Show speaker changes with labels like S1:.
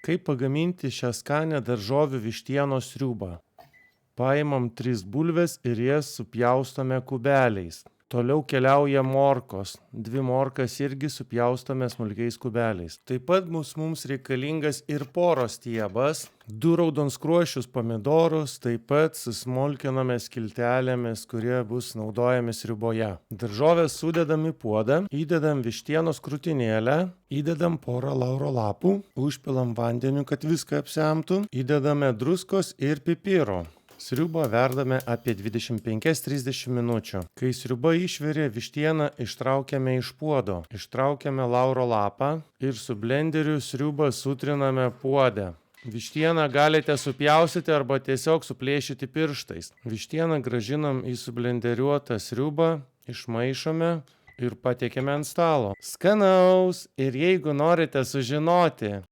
S1: Kaip pagaminti šią skanią daržovių vištienos sriubą? Paimam 3 bulves ir jas supjaustome kubeliais. Toliau keliauja morkos. 2 morkas irgi supjaustome smulkiais kubeliais. Taip pat mums reikalingas ir poros stiebas, 2 raudonskruosčius pomidorus, taip pat susmulkiname skiltelėmis, kurie bus naudojami sriuboje. Daržovės sudedam į puodą, įdedam vištienos krūtinėlę, įdedam porą lauro lapų, užpilam vandeniu, kad viską apsemtų, įdedame druskos ir pipiro. Sriubą verdame apie 25-30 minučių. Kai sriuba išvirė, vištieną ištraukiame iš puodo. Ištraukiame lauro lapą ir su blenderiu sriubą sutriname puode. Vištieną galite supjaustyti arba tiesiog suplėšyti pirštais. Vištieną grąžinam į sublenderiuotą sriubą, išmaišome ir patiekėme ant stalo. Skanaus! Ir jeigu norite sužinoti,